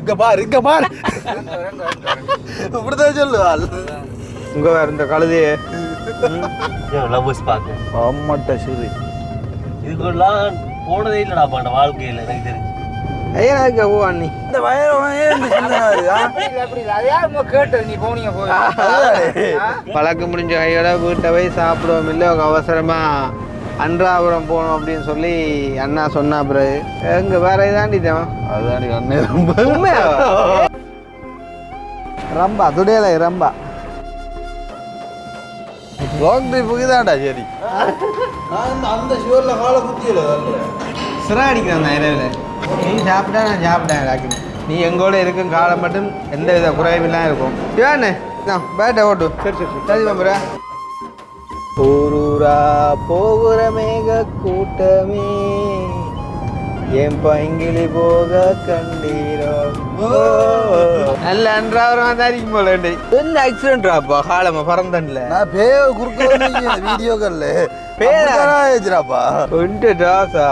இங்க பாரு இப்படிதான் சொல்லுவாள். இங்க வேற இந்த கழுதையே லவ்வர்ஸ் பார்க்க அம்மாட்ட சரி இதுக்கெல்லாம் போனதே இல்லடா பாண்ட வாழ்க்கையில் எனக்கு தெரிஞ்சு. ஐயா அண்ணி இந்த வயது கேட்டு நீ போனீங்க பழக்க முடிஞ்ச கையோட வீட்டை போய் சாப்பிடுவோம் இல்லை அவசரமா அன்றாபுரம் போகணும் அப்படின்னு சொல்லி அண்ணா சொன்னா பிறகு எங்க வேற இதாண்டிட்டோம். அதுதாண்டி அண்ணே ரொம்ப ரம்பா துடையலை ரம்பா லாங் ட்ரிப்புக்கு தான்டா சரி. அந்த ஷுவர்ல காலை குத்தியல சிரா அடிக்கிறேன் இரவில். நீ சாப்பிட்டா நான் சாப்பிட்டேன் டாக்டர். நீ எங்கூட இருக்கும் காலம் மட்டும் எந்த வித குறைவில்லாம் இருக்கும். இவானே பேட்டை ஓட்டு. சரி சரி சரி பாம்புரா. ஊரூரா போகிற மேக கூட்டமே என் பைங்கிலி போக கண்டீரோ. நல்ல அன்றாவரம் தான் இருக்கும் போல. என்ன ஆக்சிடென்ட்ராப்பா காலமா பறந்தன்ல நான் பேய குறுக்க வீடியோக்கல்ல பேராப்பா ராசா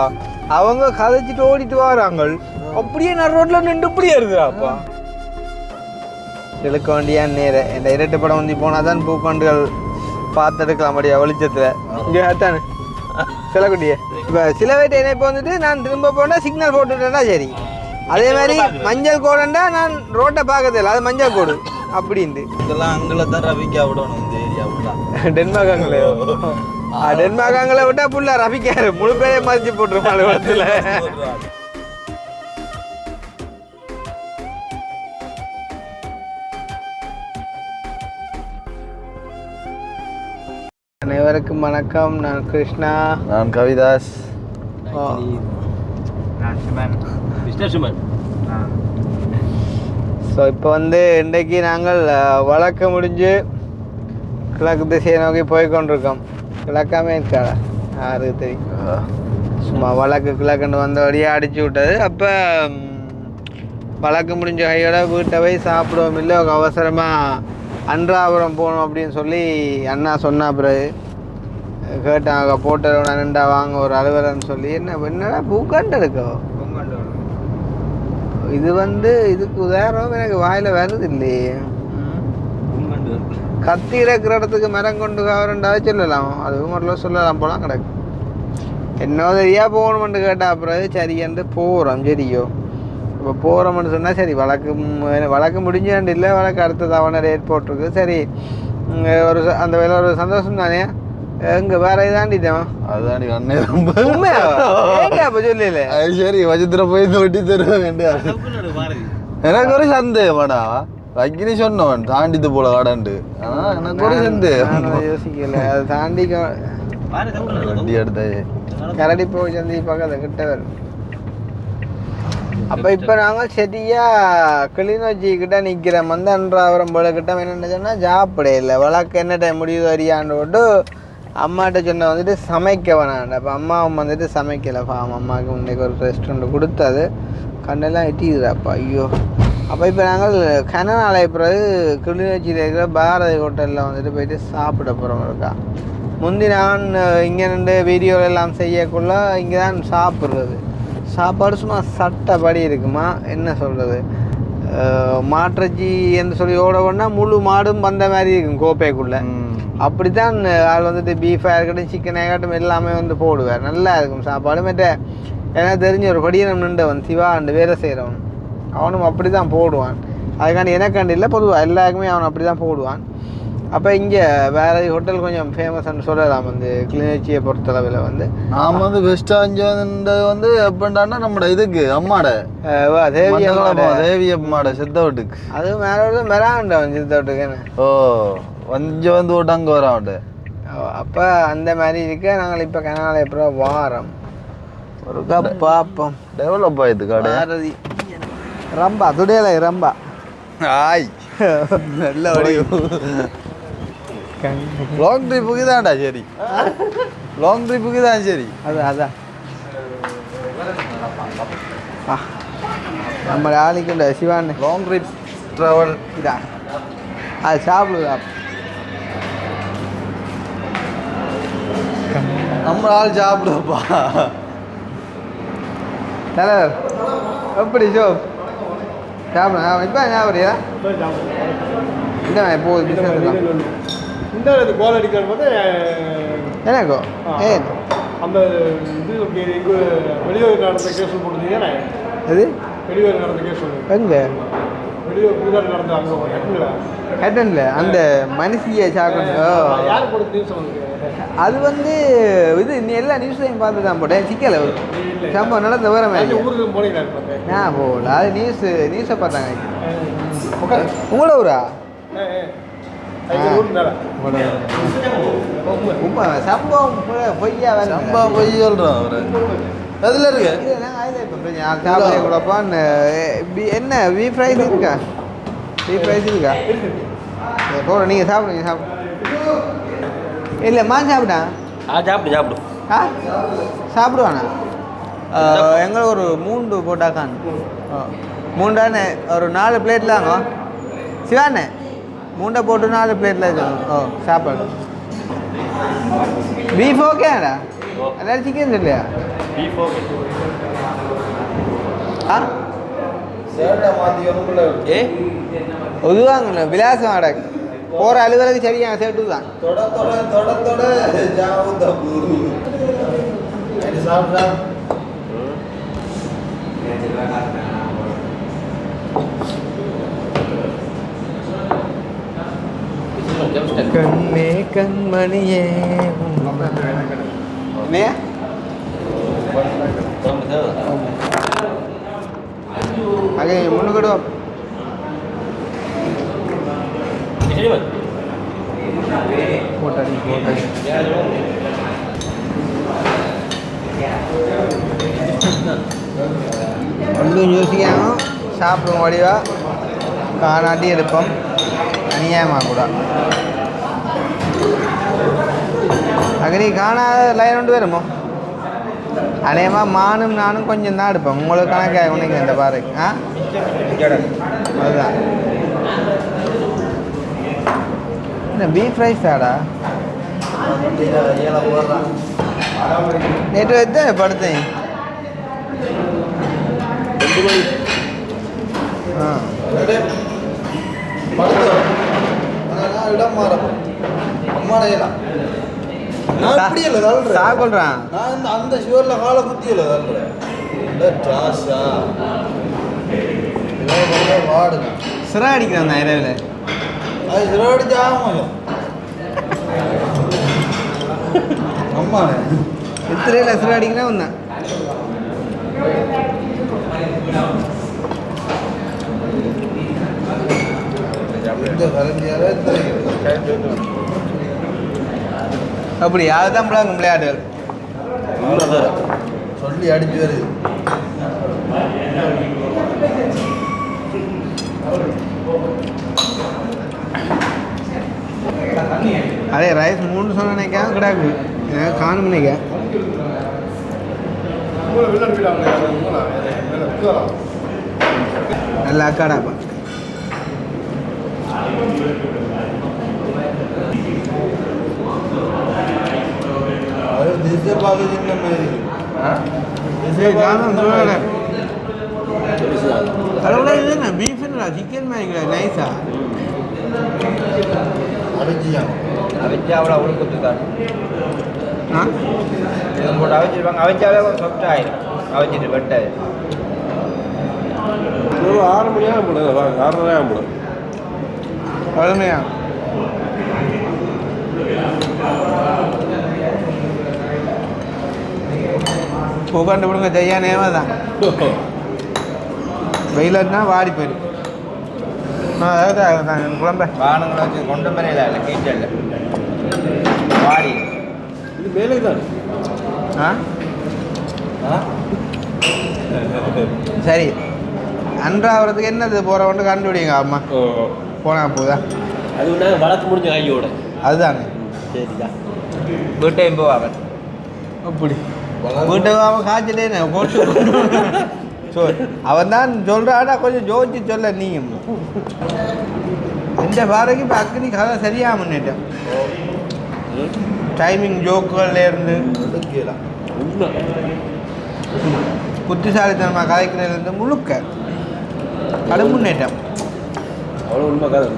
அவங்க கதைச்சிட்டு ஓடிட்டு வராங்க. அப்படியே நான் ரோட்ல நின்று இப்படியே இருக்குறாப்பா. இழுக்க வேண்டியா நேரம் இந்த இரட்டு படம் வந்து போனாதான் பூக்கொண்டுகள் பார்த்துடுக்கலாம் முடியா வெளிச்சத்துல. இங்கே தானே சில குட்டியே இப்போ சில வேட்டை இப்போ வந்துட்டு நான் திரும்ப போனால் சிக்னல் போட்டுட்டேன்னா சரி. அதே மாதிரி மஞ்சள் கோடுண்டா நான் ரோட்டை பார்க்கறதில்ல, அது மஞ்சள் கோடு அப்படின்ட்டு. இதெல்லாம் அங்கே தான் ரவிக்கா விடணும் இந்த ஏரியா டென்மார்க் அங்கலையோ. டென்மார்க் அங்கே விட்டா புள்ள ரவிக்காரு முழு பேரே மதிச்சு போட்டுருப்பாங்க இடத்துல. அனைவருக்கும் வணக்கம். நான் கிருஷ்ணா. நான் கவிதாஸ். ஸோ இப்போ வந்து இன்றைக்கு நாங்கள் வழக்கு முடிஞ்சு கிழக்கு திசையை நோக்கி போய்கொண்டிருக்கோம். கிழக்காமே இருக்காடா யாருக்கு தெரியும். சும்மா வழக்கு கிழக்குன்னு வந்தபடியே அடிச்சு விட்டது. அப்போ வழக்கு முடிஞ்ச கையோட வீட்டை போய் சாப்பிடுவோம் இல்லை அவசரமாக அன்றாபுரம் போகணும் அப்படின்னு சொல்லி அண்ணா சொன்னா பிறகு கேட்டாங்க. போட்டோட நின்றா வாங்க ஒரு அலுவலன்னு சொல்லி என்னடா பூக்காண்டு இருக்கோ. இது வந்து இதுக்கு உதாரணம் எனக்கு வாயில வருது இல்லையே. கத்தி இருக்கிற இடத்துக்கு மரம் கொண்டு கவரண்டாவே சொல்லலாம், அதுவும் ஒரு சொல்லலாம் போலாம் கிடக்கு. என்னோதரியா போகணுமென்று கேட்டா பிறகு சரியன்று போகிறோம். சரியோ இப்போ போகிறோம்னு சொன்னால் சரி வழக்கு முடிஞ்சாண்டு இல்லை, வழக்கு அடுத்த தவணை ரேட் போட்டிருக்கு. சரி ஒரு அந்த வேலை ஒரு சந்தோஷம் தானே. எங்கே வேற இதாண்டிட்டோம். அதுதாண்டி அண்ணே ரொம்ப அப்போ சொல்லல சரி வஜத்துல போய் ஒட்டி தருவேன். எனக்கு ஒரு சந்தேகமாடா வைக்கினி சொன்னவன் தாண்டித்து போல காடாண்டு. ஆனா எனக்கு ஒரு சந்தேகம் யோசிக்கல. அதை தாண்டி வண்டி எடுத்த கரடி போய் சந்தி பார்க்க கிட்ட வரும். அப்போ இப்போ நாங்கள் சரியாக கிளிநொச்சிக்கிட்ட நிற்கிறோம். வந்து அன்றாவரம் போல கிட்ட என்னென்ன சொன்னால் சாப்பிட இல்லை வழக்கு என்ன டைம் முடியுது வரியான்னு போட்டு அம்மாட்ட சொன்ன வந்துட்டு சமைக்க வேணாண்ட. அப்போ அம்மாவும் வந்துட்டு சமைக்கலை. அம்மாவுக்கு முன்னைக்கு ஒரு ரெஸ்டாரண்ட் கொடுத்தது கண்ணெல்லாம் எட்டிடுறாப்பா ஐயோ. அப்போ இப்போ நாங்கள் கனநாளை பிறகு கிளிநொச்சியில் இருக்கிற பாரதி ஹோட்டலில் வந்துட்டு போயிட்டு சாப்பிட போகிறோம் இருக்கா. முந்தி நான் இங்கே நின்று வீடியோவெல்லாம் செய்யக்குள்ள இங்கே தான் சாப்பிட்றது. சாப்பாடு சும்மா சட்டப்படி இருக்குமா என்ன சொல்கிறது. மாற்றச்சி என்று சொல்லி ஓடவுன்னா முழு மாடும் வந்த மாதிரி இருக்கும் கோப்பைக்குள்ளே. அப்படித்தான் ஆள் வந்துட்டு பீஃபாக இருக்கட்டும் சிக்கனாக இருக்கட்டும் எல்லாமே வந்து போடுவார். நல்லா இருக்கும் சாப்பாடு. மற்ற எனக்கு தெரிஞ்ச ஒரு படியனம் நின்றவன் சிவா அண்டு வேலை செய்கிறவன் அவனும் அப்படி தான் போடுவான். அதுக்காண்டி எனக்காண்டி இல்லை, பொதுவாக எல்லாருக்குமே அவன் அப்படி தான் போடுவான். அப்போ இங்கே வேற ஹோட்டல் கொஞ்சம் ஃபேமஸ்ன்னு சொல்லலாம் வந்து கிளிநொச்சியை பொறுத்தளவில் வந்து. நாம் வந்து பெஸ்ட்டாக இங்கே வந்து எப்படின்னா நம்மளோட இதுக்கு அம்மாட தேவி அம்மாட சித்தவட்டுக்கு அது மேலே மெராண்டவன் சித்தவட்டுக்கு என்ன கொஞ்சம் வந்து விட்டு அங்கே வரான்ட்டு. அப்போ அந்த மாதிரி இருக்க நாங்கள் இப்போ கனால எப்போ வாரம் ஒரு பாப்போம். டெவலப் ஆயிடுது கடை. ரம்பா துடையலை ரம்பா ஆய் நல்ல லாங் ட்ரிப்புக்கு தான்டா சரி. லாங் ட்ரிப்புக்கு தான் சரி. அதான் நம்ம ஆளுக்குண்ட சிவான் லாங் ட்ரிப் ட்ராவல் இதா அது சாப்பிடுதா. நம்ம ஆள் சாப்பிடுவப்பா தலைவர் எப்படி ஷோ சாப்பிடுங்க இப்போ ஞாபகம் இந்த போகுது பிஸ்னஸ் இந்த குவாலிட்டி கார்டு வந்து எனக்கோ ஏ அந்த இது எங்கே வெளியூர் நடந்த கேஸ் போட்டுருந்தீங்கன்னா அது வெளியூர் நடந்த கேஸ் எங்கே வெளியூர் புதுசாக நடந்த அங்கே ஹெட்டனில் ஹெட்டனில் அந்த மனுஷியை சாக்கணும் யார் போட்டு நியூஸ் வந்து அது வந்து இது நீ எல்லா நியூஸ்லையும் பார்த்து தான் போட்டேன் சிக்கலை சம்பவம் நடந்த வேற மாதிரி ஊருக்கு போனீங்களா நான் போகல அது நியூஸை பார்த்தாங்க உங்களோட ஊரா உண்மை சம்பவம் பொய்யா சம்பவம் பொய் சொல்கிறான் அவர் அதில் இருக்கு சாப்பிட கூடப்பான்னு என்ன பீஃப் ரைஸ் இருக்கா பீஃப் ரைஸ் இருக்கா போகிறோம் நீங்கள் சாப்பிடுங்க இல்லை மான் சாப்பிட்டா சாப்பிடு ஆ சாப்பிடுவாண்ணா எங்களை ஒரு 3 போட்டாக்கான் 3 தானே ஒரு 4 பிளேட் தாங்க சிவாண்ணே 3 போட்டு 4 பிளேட்டில் ஓ சாப்பாடு பீஃப் ஓகேடா எல்லாரும் சிக்கன் இல்லையா ஆ ஒதுவாங்கண்ணா விலாசம் ஆட போகிற அலுவலகம் சரியா சேட்டு தான் கண்ணே கண்மணியே அங்கே முன்னுக்கிடுவோம் போட்டாடி ஒன்றும் யோசிக்காமல் சாப்பிடும் வடிவா காணாட்டி எடுப்போம் அநியாயமாக கூட அங்கே காணாத லைன் ஒன்று வருமோ அநேகமாக மானும் நானும் கொஞ்சம் தான் எடுப்போம் உங்களுக்கு கணக்காக உனக்கு இந்த பாரு ஆ அதுதான் என்ன பீஃப் ரைஸ் ஆடா நேற்று வைத்து படுத்தேன் ஆ இடம் மாறும் அம்மாடையலாம் நான் இப்படி இல்லை தள்ளுறேன் சாப்பிட்றான் நான் அந்த ஷுவரில் காலை குத்தி இல்லை தள்ளுறேன் ட்ராஸா வாடுங்க சிரா அடிக்கிறான் தான் இரவில் அது சிறவடிச்சு ஆகும் அம்மாண்ணே எத்திரையில் சிரா அடிக்கிறா வந்தான் இந்த கரண்டியால அப்படி அதுதான் பிள்ளைங்க விளையாடுகள் சொல்லி அடிச்சு வருது அதே ரைஸ் 3 சொன்னேக்கா கிடாக்கு காணும் நினைக்க நல்லா அக்காடாப்பா அது திசை பார்க்க சின்ன மாதிரி கடவுளா பீஃப்ன்றா சிக்கன் மாதிரி நைஸா அடிச்சியா அவிச்சா அவ்வளோ உழுக்குத்து தான் ஆ இது போட்டு அவிச்சிருப்பாங்க அவிச்சாலே சொஃப்ட் ஆயிடும் அவிச்சிட்டு வெட்டாது ஒரு 6 மணி ஆகும் போல 6:30 ஆகும் போல அருமையா உட்காந்து விடுங்க செய்யானேவா தான் வெயிலன்னா வாடி போயிடும் அதான் குழம்பு பானங்களை வச்சு கொண்டு மறையில இல்லை கீச்சல் வாடி இது மேலே தான் ஆ சரி அன்றாவதுக்கு என்னது போகிறவன்ட்டு கண்டுபிடிங்க அம்மா போனா போதா அது ஒன்று வளர்த்து முடிஞ்ச கையோட அதுதானே சரிதான் வீட்டையும் போவாங்க அப்படி வீட்டை அவன் காய்ச்சிட்டே போட்டு சொல் அவன் தான் சொல்கிறாடா கொஞ்சம் ஜோதிச்சு சொல்ல நீயும் இந்த பாறைக்கு இப்போ அக்னி கதை சரியாக முன்னேட்டேன் டைமிங் ஜோக்குகள்லேருந்து உண்மை புத்திசாலித்தனமாக கதைக்கிறதுலேருந்து முழுக்க கடும் முன்னேற்றம். அவ்வளோ உண்மை கதை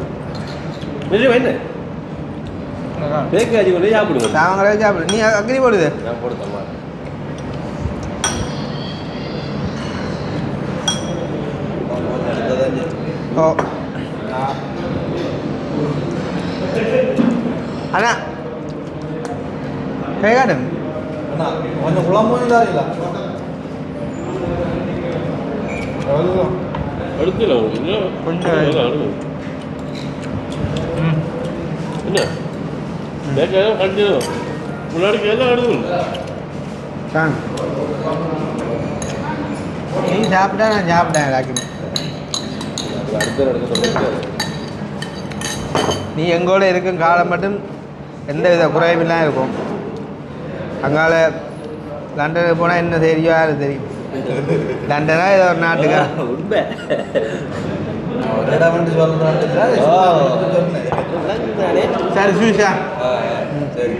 நிஜம் என்ன பேக்காஜி கொண்டு சாப்பிடுங்க தாவங்களே சாப்பிடு. நீ அக்னி போடுது. நான் போடுத்தம்மா ஓ அண்ணா கேட்காடும் கொஞ்சம் குழம்பு தான் இல்லை எடுத்துல கொஞ்சம் என்ன பேக்காக கண்டிடும் முன்னாடி எல்லாம் எடுக்கணும் தான் நீ சாப்பிட்டா நான் சாப்பிட்டேன் எல்லாருக்குமே. அடுத்த எடுக்க நீ எங்கூட இருக்கும் காலம் மட்டும் எந்த வித குறைவில்லாம் இருக்கும். அங்கால லண்டனுக்கு போனால் என்ன தெரியும் யாரு தெரியும். லண்டனா ஏதோ ஒரு நாட்டுக்கா உண்மை சரி சுஷா சரி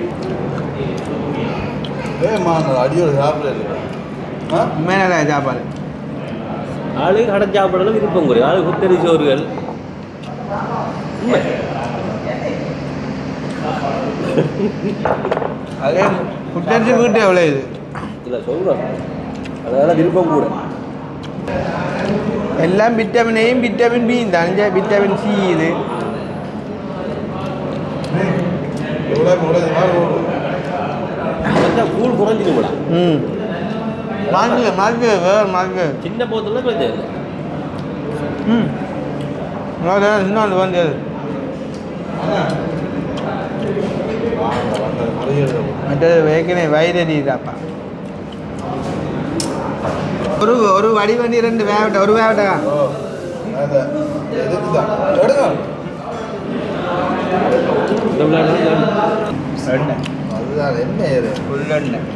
அடியோட சாப்பிடல உண்மையான சாப்பாடு. ஆளு கடை சாப்பிடலாம் விருப்பம் குறையும் ஆளு குத்தரி சோறுகள் உண்மை அதே புட்டரிசி வீட்டு எவ்வளோ இது இல்லை சொல்கிறோம் அதனால விருப்பம் கூட எல்லாம் விட்டமின் ஏயும் விட்டமின் பி தான் விட்டமின் சி இது. கூழ் குறைஞ்சிடுங்களா ம் மார்க்கு மார்க்கு வேறு மார்க்கு சின்ன போத்துல பிரச்சனை இல்லை ம் இன்னொன்று வந்து மற்றது ஏற்கனவே வைரடிதாப்பா. ஒரு வடிவண்டி 2 வேவட்டா ஒரு வேவட்டா அதுதான் என்ன இது ஃபுல்லெண்ணெய்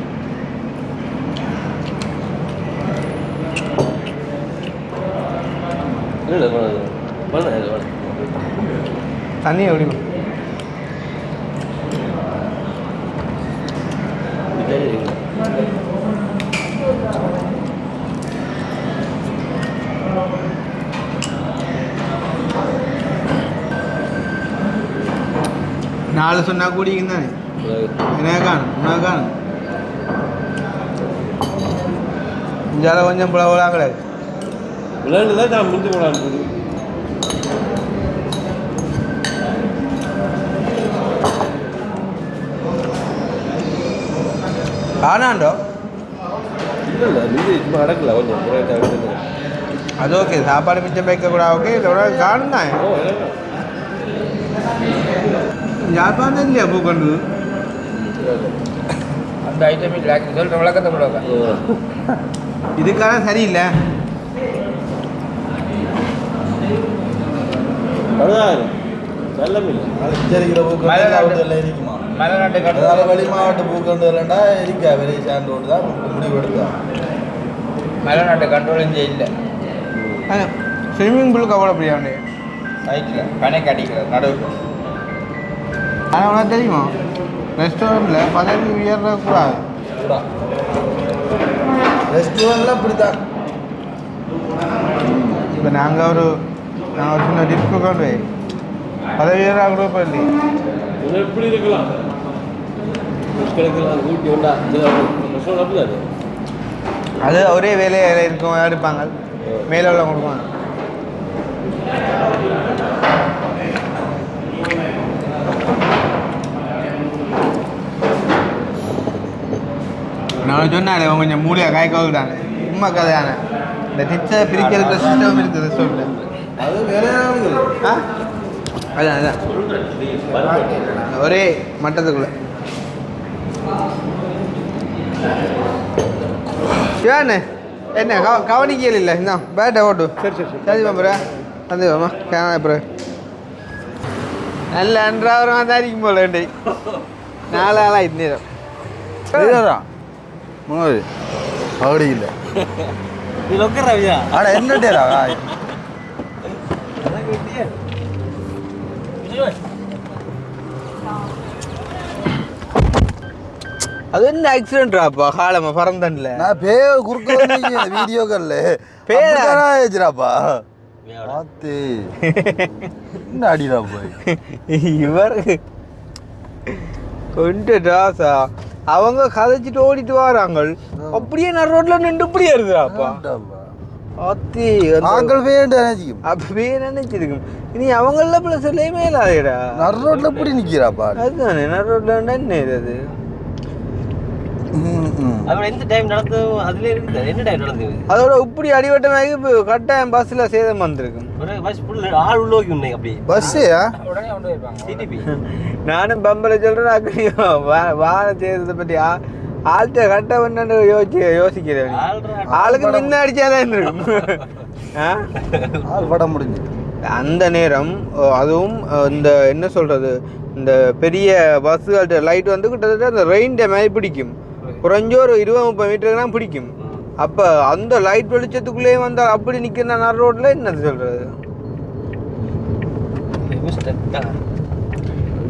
தண்ணி எப்படி நாலு சொன்னா கூடிக்கும் தானே என்ன காணும் உனக்கு காணும் இஞ்சால கொஞ்சம் புலவலாம் கிடையாது. விளையாண்டுதான் நான் முடிஞ்சு போடாது காணாண்டோ இல்லை இது சும்மா அடக்கல கொஞ்சம் அது ஓகே சாப்பாடு மிச்சம் வைக்கக்கூடாது. ஓகே இதோட காணும் தான் யாழ்ப்பாணம் இல்லையா பூக்கொண்டு அந்த ஐட்டம் இல்லை சொல்கிற விளக்கத்தை விடுவாங்க. இதுக்கான சரியில்லை. மலைநாட்டு வெளி மாவட்ட பூக்கண்டு இல்லைண்டா இருக்கா வெளியே சாண்டோடு தான் முடிவு எடுத்தான். மலைநாட்டு கண்ட்ரோல் இங்கே இல்லை. ஸ்விம்மிங் பூல் கவலை அப்படியா சைட்டில் கணக்கு அடிக்கிறது நடுவு. ஆனால் உனக்கு தெரியுமா ரெஸ்டாரண்ட்டில் பதவி உயரக்கூடாது. ரெஸ்டாரண்ட்லாம் இப்படித்தான். இப்போ நாங்கள் ஒரு சின்ன டிஸ்கு கொண்டு போய் பதவி உயராக கூட பண்ணி எப்படி இருக்கலாம் ஊட்டி உண்டா அது ஒரே வேலையில் இருக்கும் எடுப்பாங்க மேலே உள்ள கொடுப்பாங்க. நான் சொன்னாலே கொஞ்சம் மூலியாக காய்க்க விட்டாங்க சும்மா கதையான இந்த டிப்ஸை பிரிக்கிற சிஸ்டம் இருக்குது ரெஸ்டாரண்ட்டில். அது வேற ஆ அதான் அதான் ஒரே மட்டத்துக்குள்ள ஏண்ணே என்ன கவனிக்கல இல்லை என்ன பேட்டை ஓட்டு சரி பாப்புற வந்துமா கேனா அப்புறம் நல்ல அன்றாவரமாக தான் இருக்கும் போல வேண்டி 4 ஆளாக இந்நேரம் இதுதான் முன்னாடி அப்படி இல்லை இது உட்கார்றா ஆனா என்னடா அது என்ன ஆக்சிடென்ட்ராப்பா காலமா பறந்தன்ல நான் குறுக்க வீடியோக்கல்ல பேராப்பா ஆத்தே என்ன அடிடா போய் இவர் கொண்டு ராசா அவங்க கதைச்சிட்டு ஓடிட்டு வராங்க அப்படியே நான் ரோட்ல நின்று இப்படியே இருக்குறாப்பா அத்தி நாங்கள் வேண்டாம் நினைச்சிக்கும் அப்பவே நினைச்சிருக்கும் இனி அவங்கள பிள்ளை சொல்லவே இல்லாதேடா நர் ரோட்ல இப்படி நிக்கிறாப்பா அதுதானே நான் ரோட்ல என்ன அது எந்த டைம் நடந்தது அதுல இருக்குது என்ன டைம் நடந்தது அதோட இப்படி அடிவட்டமாகி இப்போ கட்டாயம் பஸ்ல சேதம் வந்திருக்கும் பஸ் ஃபுல் ஆள் உள்ளோக்கி உன்னை அப்படியே பஸ்ஸையா உடனே கொண்டு போயிருப்பாங்க சிடிபி நானும் பம்பரை சொல்றேன் வாகனம் செய்யறதை பற்றி ஆள்கிட்ட கட்ட பண்ணு யோசிக்கிறேன் ஆளுக்கு முன்ன அடிச்சாதான் இருந்திருக்கும் ஆள் படம் முடிஞ்சு அந்த நேரம் அதுவும் இந்த என்ன சொல்றது இந்த பெரிய பஸ்ஸுகள்கிட்ட லைட் வந்து கிட்டத்தட்ட அந்த ரெயின் மாதிரி பிடிக்கும் குறைஞ்ச ஒரு 20-30 மீட்டருக்கு தான் பிடிக்கும் அப்போ அந்த லைட் வெளிச்சத்துக்குள்ளேயே வந்தால் அப்படி நிற்கிற நர் ரோட்டில் என்னது சொல்கிறது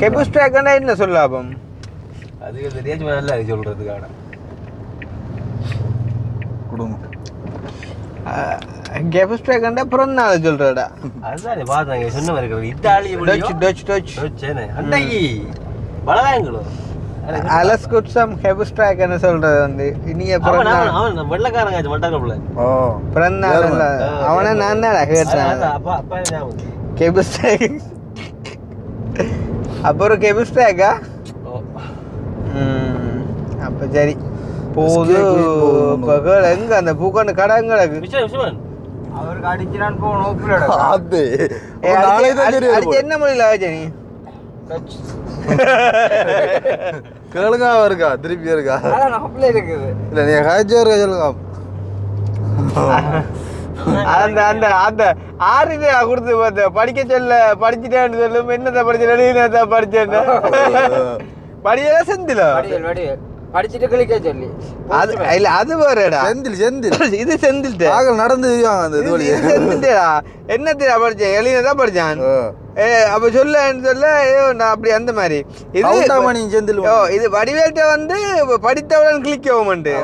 கெபிஸ்டாக்கண்டா என்ன சொல்லாபம் அது தெரியாச்சு நல்லா சொல்றதுக்கான கொடுங்க கெபிஸ்டாக்கண்டா பிறந்தாள் சொல்கிறடா அதுதான் பார்த்தாங்க சொன்ன மாதிரி இருக்கிறது இத்தாலி டச் அன்னைக்கு பலவாங்களோ அலஸ் குட்சம் கெபிஸ்டாக் என்ன சொல்றது வந்து இனிய அவன் வெள்ளக்காரங்க மட்டக்கப்புல பிறந்தாள் அவனை நான் தான் கேட்டேன் கெபிஸ்டாக் அப்புறம் கெபிஸ்டாக்கா அப்ப சரி போது எங்க அந்த பூக்கொண்டு கடங்களுக்கு அவருக்கு அடிச்சிடான்னு போகணும் என்ன மொழியில ஆச்சு கேளுங்க இருக்கா திருப்பி இருக்கா இருக்குது இல்ல நீ காய்ச்சி இருக்கா சொல்லுங்க அந்த அந்த அந்த ஆறு இதே கொடுத்து பார்த்த படிக்க சொல்ல படிச்சுட்டேன்னு சொல்லும் என்னத்தை படிச்ச படிச்சேன்னு படியெல்லாம் செந்தில படிச்சுட்டு கிளிக்க சொல்லி அது இல்ல அது வேறடா செந்தில் இது செந்தில் ஆகல் நடந்து தெரியும் அந்த இது வழியா செந்தில்டா என்னத்தையா படிச்சேன் எளியதான் படிச்சான் அப்ப சொல்ல நான் அப்படி அந்த மாதிரி இது செந்தில் இது வடிவேல்ட்ட வந்து படித்தவுடன் கிளிக் ஆகும்ண்டு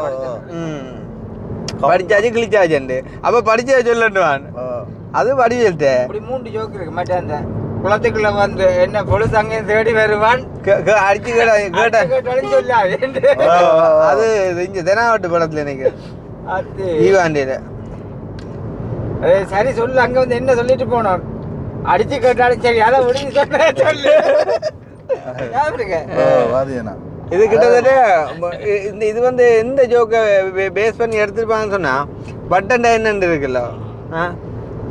படிச்சாச்சு கிளிச்சாச்சு அப்ப படிச்ச சொல்லட்டுவான் அது வடிவேல்ட்ட அப்படி 3 ஜோக் இருக்கு மற்ற அந்த குளத்துக்குள்ள வந்து என்ன பொழுது அங்கே தேடி வருவான் அடிச்சு கேட்டாலும் சொல்ல அது இங்க தெனாவட்டு படத்துல எனக்கு ஈவாண்டியில சரி சொல்லு அங்க வந்து என்ன சொல்லிட்டு போனோம் அடிச்சு கேட்டாலும் சரி அதை முடிஞ்சு சொன்ன சொல்லு இது கிட்டத்தட்ட இந்த இது வந்து எந்த ஜோக்கை பேஸ் பண்ணி எடுத்துருப்பாங்கன்னு சொன்னா பட்டன் டைனண்டு இருக்குல்ல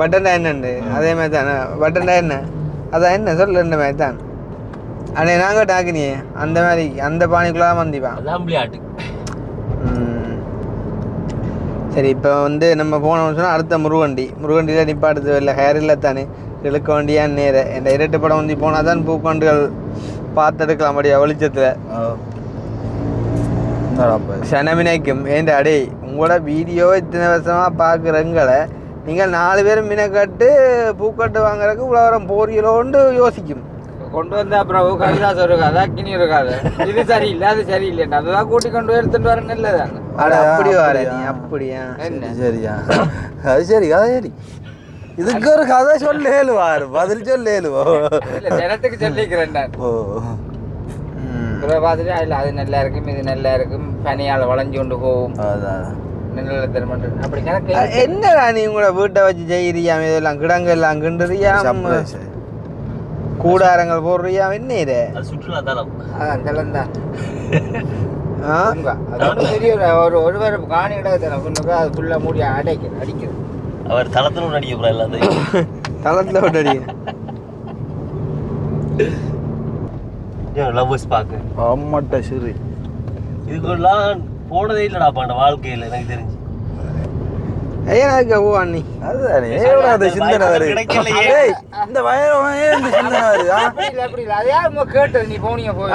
பட்டன் டைனண்டு அதே மாதிரி தானே பட்டன் டைன அதான் என்ன சொல்லு இந்த மாதிரி தான் அண்ணே நாங்கள் டாக்கினியே அந்த மாதிரி அந்த பாணிக்குள்ளாதான் வந்திப்பான் சரி இப்போ வந்து நம்ம போனோம்னு சொன்னால் அடுத்த முருகண்டியில் நிப்பாடுறது இல்லை ஹேர் இல்லை தானே இழுக்க வேண்டியான் நேர என் இரட்டு படம் வந்து போனால் தான் பூக்கொண்டுகள் பார்த்துடுக்கலாம் முடியா வெளிச்சத்தில் சனமினைக்கும் ஏன்டா அடே உங்களோட வீடியோ இத்தனை வருஷமாக பார்க்குறங்களை நீங்கள் 4 பேரும் மினக்கட்டு பூக்கட்டு வாங்குறதுக்கு உலகம் போறீங்களோன்னு யோசிக்கும் கொண்டு வந்தா அப்புறம் கவிதாஸ் இருக்காது அக்கினி இருக்காது இது சரியில்லை அது சரியில்லைன்னு அதெல்லாம் கூட்டி கொண்டு போய் எடுத்துட்டு வர நல்லதாங்க அப்படி வர நீ அப்படியா என்ன சரியா அது சரி கதை சரி இதுக்கு ஒரு கதை சொல்லேலுவார் பதில் சொல்லேலுவோ இல்லை ஜனத்துக்கு சொல்லிக்கிறேன் நான் பார்த்துட்டு அதில் அது நல்லா இருக்கும் இது நல்லா இருக்கும் பனியால் வளைஞ்சு கொண்டு போகும் அப்படி என்னடா நீ உங்களோட வீட்டை வச்சு செய்யறியா இதெல்லாம் கிடங்கு எல்லாம் கிண்டுறியா கூடாரங்கள் போடுறியா என்ன இது சுற்றுலா தலம் அதெல்லாம் தான் பெரிய ஒருவர் காணி கிடக்கு அது ஃபுல்லாக மூடி அடிக்குது அவர் தளத்துல ஒன்று அடிக்க போறா எல்லாத்தையும் தளத்துல ஒன்று அடிக்க லவ்வர்ஸ் பார்க்க அம்மாட்ட சரி இதுக்கெல்லாம் போனதே இல்லைடா அந்த வாழ்க்கையில் எனக்கு தெரிஞ்சு ஐயா ஓ அண்ணி அதுதானே அந்த சிந்தனை வருது இந்த வயரம் இந்த சிந்தனை வருது அப்படி இல்லை அதையா கேட்டு நீ போனீங்க போய்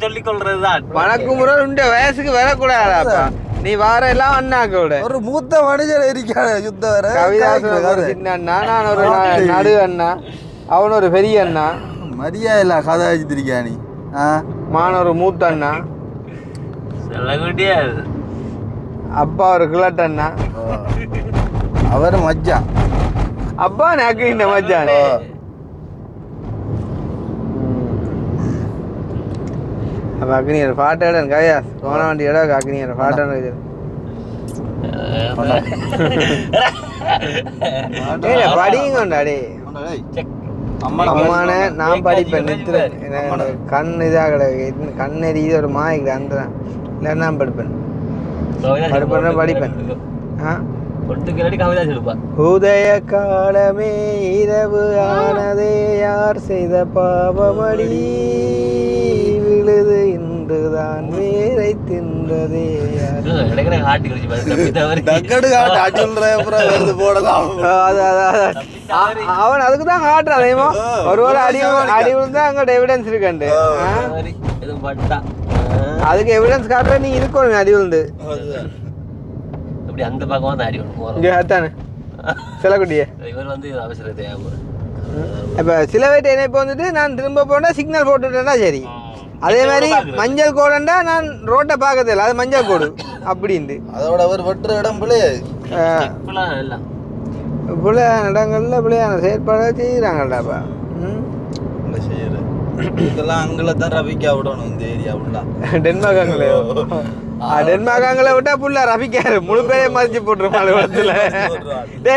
சொல்லிக் கொள்றதுதான் வணக்கு முறை உண்ட வயசுக்கு வரக்கூடாதாப்பா நீ வார எல்லாம் அண்ணாக்க ஒரு மூத்த மனுஷன் இருக்கான யுத்த வர கவிதாசன் ஒரு சின்ன அண்ணா நான் ஒரு நடு அண்ணா அவன் ஒரு பெரிய அண்ணா மரியா இல்ல கதை வச்சுருக்கியா நீ மான ஒரு மூத்த அண்ணா சொல்ல முடியாது அப்பா ஒரு கிழட்டு அண்ணா அவர் மச்சான். அப்பா நாக்கு இந்த மச்சான். அப்போ அக்னியர் பாட்டோட கதையா போன வண்டியோட அக்னியர் பாட்டோட இது படிங்க உண்டாடி அம்மான நான் படிப்பேன் நிறுத்துறேன். கண் இதாக கிடையாது, கண் எரியுது ஒரு மாய்க்கு அந்த இல்லை நான் படிப்பேன் படிப்பேன். உதய காலமே இரவு ஆனதே யார் செய்த பாவமடி விழுது இன்றுதான் வேரை தின்றதே அவன் அதுக்கு தான் காட்டுறான். அதேமோ ஒருவேளை அடி விழுந்தா அங்கிட்ட எவிடன்ஸ் இருக்கண்டு அதுக்கு எவிடன்ஸ் காட்டுற நீ இருக்கணும் அடி விழுந்து அந்த பக்கம் வந்து அடி அதானே சில குட்டியே இவர் வந்து அவசர தேவை. இப்போ சில பேர்ட்ட என்ன இப்போ வந்துட்டு நான் திரும்ப போனால் சிக்னல் போட்டுட்டேன்னா சரி. அதே மாதிரி மஞ்சள் கோடுண்டா நான் ரோட்டை பார்க்க தெரியல அது மஞ்சள் கோடு அப்படின்ட்டு அதோட அவர் வெட்டுற இடம் பிள்ளை எல்லாம் பிள்ளை இடங்கள்ல பிள்ளையான செயற்பாடாக செய்கிறாங்கள்டாப்பா. செய்யறேன் இதெல்லாம் அங்கே தான் ரவிக்கா விடணும் இந்த ஏரியா ஃபுல்லா. டென்மார்க் அங்களையோ டென்மார்க் அங்கே விட்டா ஃபுல்லா ரவிக்காரு முழு பேரே மதிச்சு போட்டுருப்பாள் இடத்துல.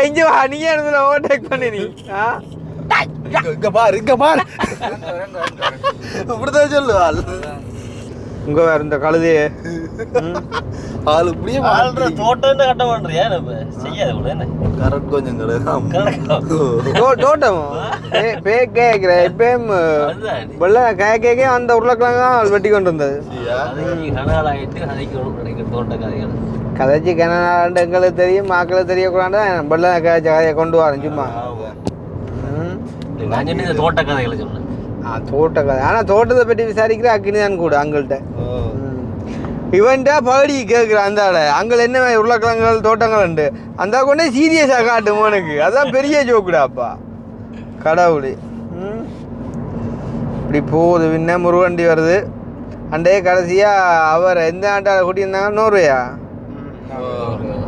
இங்கே வா நீயே இடத்துல ஓவர்டேக் பண்ணி நீ இங்க பாரு இப்படிதான் சொல்லுவாள். இங்க வேற இந்த கழுதையே ஆள் இப்படியே தோட்டம் கட்ட பண்றியா செய்யாத கரெக்ட் கொஞ்சம் தோட்டமோ கேட்கிற இப்பயும் வெள்ள கேக்கே அந்த உருளைக்கிழங்கு வெட்டி கொண்டு வந்தது கதைச்சி கனடாண்டு எங்களுக்கு தெரியும் மக்களுக்கு தெரியக்கூடாது வெள்ள கதையை கொண்டு வரேன் சும்மா தோட்ட கதைகளை சொன்னேன். தோட்ட கதை ஆனால் தோட்டத்தை பற்றி விசாரிக்கிற அக்னிதான் கூட அங்கள்கிட்ட இவன்டா பகுடி கேட்குறான் அந்த ஆளை அங்கே என்ன உருளைக்கிழங்குகள் தோட்டங்கள் உண்டு அந்த கொண்டே சீரியஸாக காட்டும் உனக்கு அதான் பெரிய ஜோக்குடாப்பா கடவுளே. இப்படி போகுது பின்ன முருகண்டி வருது அண்டே கடைசியாக அவர் எந்த ஆண்டால் கூட்டியிருந்தாங்க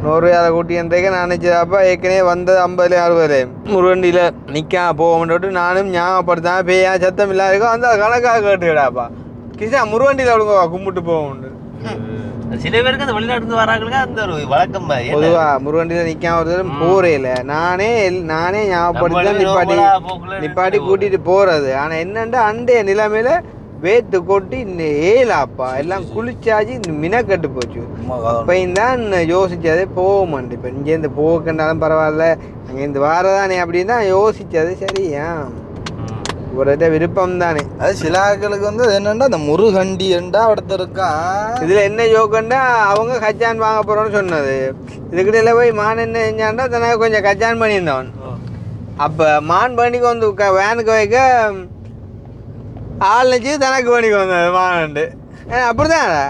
நோர்வையால் கூட்டியிருந்தேக்க நான் நினச்சதாப்பா ஏற்கனவே வந்தது 50-60 முருகண்டியில் நிற்காம போகணுட்டு நானும் ஞாபகப்படுத்தாமல் பேயா சத்தம் இல்லாதோ அந்த கணக்காக கேட்டுக்கிடாப்பா கிருஷ்ணா முருகண்டியில் அவளுங்க கும்பிட்டு போகணுண்டு. சில பேருக்கு அந்த வெளிநாட்டு வராங்களுக்கு அந்த ஒரு வழக்கம் பொதுவா முருகண்டியில் நிற்காம ஒரு போறேல நானே ஞாபகப்படுத்தி நிப்பாட்டி கூட்டிட்டு போறது. ஆனா என்னண்டா அண்டைய நிலைமையில வேத்து கொட்டி ஏலாப்பா எல்லாம் குளிச்சாச்சு மினக்கட்டு போச்சு. அப்பையும் தான் யோசிச்சதே போக மாட்டேன். இப்போ இங்கேருந்து போகண்டாலும் பரவாயில்ல அங்கேருந்து வாரதானே அப்படின்னு தான் யோசிச்சது. சரியா ஒரு விருப்பம் தானே. அது சில ஆட்களுக்கு வந்து என்னண்டா அந்த முருகண்டி என்றா ஒருத்தர் இருக்கான். இதுல என்ன ஜோக்கண்டா அவங்க கச்சான் வாங்க போறோம்னு சொன்னது இதுக்கிட்ட போய் மான் என்ன செஞ்சான்டா தனக்கு கொஞ்சம் கச்சான் பண்ணியிருந்தவன். அப்ப மான் பண்ணிக்கு வந்து வேனுக்கு வைக்க ஆள் நினச்சி தனக்கு பண்ணிக்கு வந்தது மானண்டு அப்படிதானே.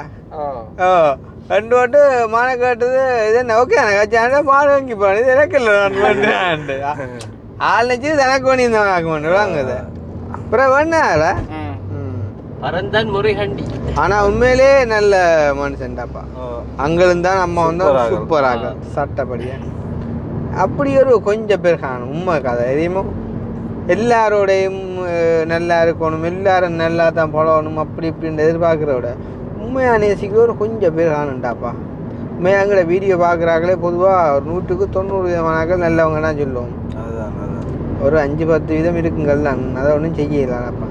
ரெண்டு வாட்டு மானை கேட்டது இது என்ன ஓகே எனக்கு கச்சான்டா மான் வாங்கி போனது இது எனக்கு இல்லை நான் ஆள் நினச்சி தனக்கு பண்ணியிருந்தவன் ஆக்க மாட்டேன் வாங்குது அப்புறம் வேணாடா பரந்தன் முருகண்டி. ஆனா உண்மையிலே நல்ல மனுஷன்டாப்பா. அங்கிருந்து தான் நம்ம வந்து சூப்பராக சட்டப்படியா அப்படி ஒரு கொஞ்சம் பேர் காணும் உண்மை கதை எதையுமோ எல்லாரோடையும் நல்லா இருக்கணும் எல்லாரும் நல்லா தான் பழகணும் அப்படி இப்படின்னு எதிர்பார்க்குறோட உண்மையாக நேசிக்கிற ஒரு கொஞ்சம் பேர் காணுண்டாப்பா. உண்மையாக அங்கே வீடியோ பார்க்குறாங்களே பொதுவாக ஒரு 100க்கு 90% நல்லவங்க தான் சொல்லுவோம். ஒரு 5-10% இருக்குங்கள் தான் அதை ஒன்றும் செய்யலாம்ப்பா.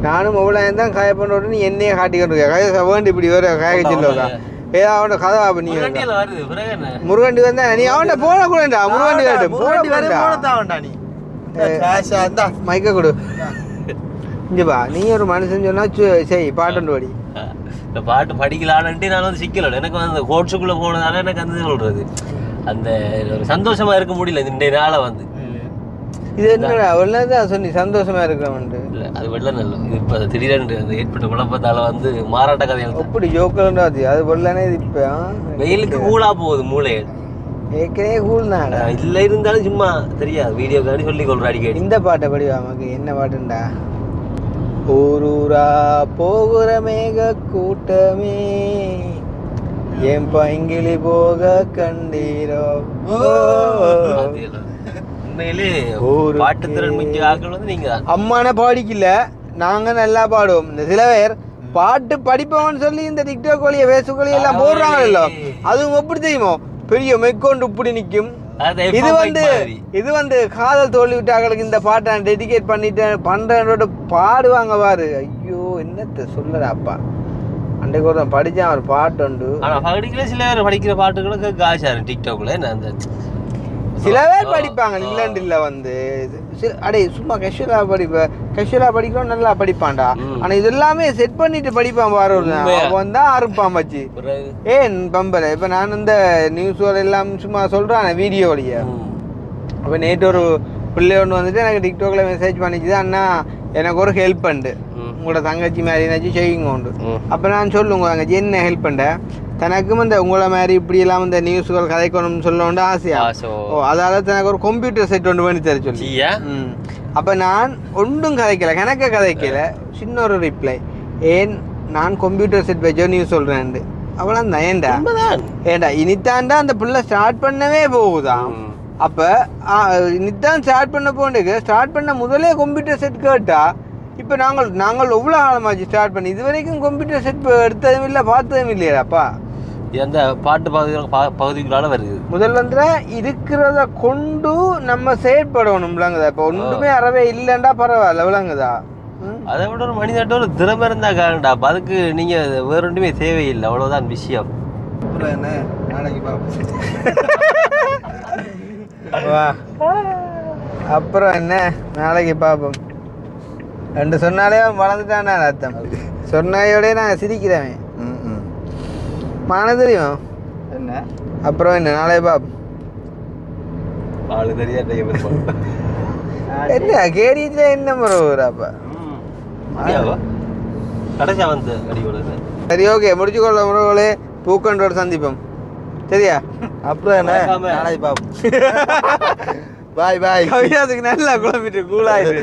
நானும் எவ்வளோ தான் காய பண்ண உடனே என்னையே காட்டிக்கிட்டு இருக்கேன் கதை வேண்டி இப்படி வர காய சொல்லுவாங்க ஏதோ அவனோட கதை பண்ணி முருகண்டி வந்தா நீ அவன்கிட்ட போடக்கூடாண்டா முருகண்டி கேட்டு மைக்க கொடு இங்கப்பா நீ ஒரு மனுஷன் சொன்னா சரி பாட்டு படி இந்த பாட்டு படிக்கலான்ட்டு நான் வந்து சிக்கல எனக்கு வந்து அந்த கோட்ஸுக்குள்ள போனதால எனக்கு அந்த சொல்றது அந்த ஒரு சந்தோஷமா இருக்க முடியல இந்த நாளை வந்து இது என்னடா வெள்ளதான் சொன்னி சந்தோஷமா இருக்கிறவன்ட்டு இல்லை அது வெள்ள நல்ல இது இப்போ திடீரென்று அந்த ஏற்பட்ட குழப்பத்தால வந்து மாறாட்ட கதைகள் அப்படி ஜோக்கல்ன்றாது அது வெள்ளனே இது இப்போ வெயிலுக்கு கூலா போகுது மூளை ஏற்கனவே கூல் தான் இல்லை இருந்தாலும் சும்மா தெரியாது வீடியோ காண்டி சொல்லி கொள்ற அடிக்கடி. இந்த பாட்டை படிவா நமக்கு என்ன பாட்டுண்டா ஊரூரா போகிற மேக கூட்டமே என் பைங்கிளி போக கண்டீரோ உண்மையிலே பாட்டுத்திறன் மிக்க ஆட்கள் வந்து நீங்க தான். அம்மான பாடிக்கல, நாங்க நல்லா பாடுவோம். இந்த சில பேர் பாட்டு படிப்பவன் சொல்லி இந்த டிக்டாக் வழிய பேசுகொழி எல்லாம் போடுறாங்கல்ல, அதுவும் எப்படி தெரியுமோ பெரிய மெக்கொண்டு இப்படி நிற்கும். இது வந்து காதல் தோல்வி விட்டாங்களுக்கு இந்த பாட்டை நான் டெடிகேட் பண்ணிட்டேன் பண்றேன் பாடுவாங்க பாரு. ஐயோ என்னத்த சொல்லறாப்பா. அன்றைக்கு ஒரு படிச்சான் ஒரு பாட்டு உண்டு. ஆனா படிக்கல சில பேர் படிக்கிற பாட்டுகளுக்கு காசாரு டிக்டாக்ல அந்த சில பேர் படிப்பாங்க இல்லண்டு இல்ல வந்து அடே சும்மா கேஷுவலா படிக்கிறோம் நல்லா படிப்பான்டா. ஆனா இது எல்லாமே செட் பண்ணிட்டு படிப்பான் பாரு. அவன் தான் அறுப்பான் வச்சு ஏன் பம்பல. இப்ப நான் இந்த நியூஸ் எல்லாம் சும்மா சொல்றான் வீடியோடைய. அப்ப நேற்று ஒரு பிள்ளை ஒன்று வந்துட்டு எனக்கு டிக்டாக்ல மெசேஜ் பண்ணிச்சுது, அண்ணா எனக்கு ஒரு ஹெல்ப் பண்ணு, உங்களோட தங்கச்சி மாதிரி ஏதாச்சும் செய்யுங்க உண்டு. அப்போ நான் சொல்லுங்க தங்கச்சி என்ன ஹெல்ப் பண்ண, தனக்கும் இந்த உங்களை மாதிரி இப்படி எல்லாம் இந்த நியூஸ்கள் கதைக்கணும்னு சொல்ல ஆசையா. அதால தனக்கு ஒரு கம்ப்யூட்டர் செட் ஒன்று பண்ணி தர சொல்லி. அப்போ நான் ஒன்றும் கதைக்கல, கணக்க கதைக்கல, சின்ன ஒரு ரிப்ளை, ஏன் நான் கம்ப்யூட்டர் செட் வச்சோ நியூஸ் சொல்கிறேன். அவ்வளோ தான் ஏண்டா இனித்தாண்டா அந்த பிள்ளை ஸ்டார்ட் பண்ணவே போகுதான். அப்போ இனித்தான் ஸ்டார்ட் பண்ண போண்டுக்கு ஸ்டார்ட் பண்ண முதலே கம்ப்யூட்டர் செட் கேட்டா. இப்போ நாங்கள் எவ்வளோ காலமாச்சு ஸ்டார்ட் பண்ணி, இது வரைக்கும் கம்ப்யூட்டர் செட் எடுத்ததும் இல்லை பார்த்ததும் இல்லையாப்பா. அந்த பாட்டு பகுதிகளால வருது. முதல் வந்து இருக்கிறத கொண்டு நம்ம செயற்படணும் விளங்குதா. இப்போ ஒன்றுமே அறவே இல்லைண்டா பரவாயில்ல விளங்குதா. அதை விட ஒரு மனிதட்ட ஒரு திறமை இருந்தா காரணம்டா. அதுக்கு நீங்க வேற ஒன்றுமே தேவையில்லை, அவ்வளவுதான் விஷயம். அப்புறம் என்ன நாளைக்கு பார்ப்போம். ரெண்டு சொன்னாலே வளர்ந்துட்டான் அர்த்தம். சொன்னாயோடய நான் சிரிக்கிறேன். மான தெரியும் என்ன. அப்புறம் என்ன நாளைக்கு பார்ப்போம். என்ன கேரியத்துல என்ன முறை அப்ப கடைசியா வந்து சரி ஓகே முடிச்சுக்கொள்ள முறைகளே. பூக்கண்டோட சந்திப்போம் சரியா. அப்புறம் என்ன நாளைக்கு பார்ப்போம். பாய் பாய். கவியாதுக்கு நல்லா குழம்பிட்டு கூலாயிரு.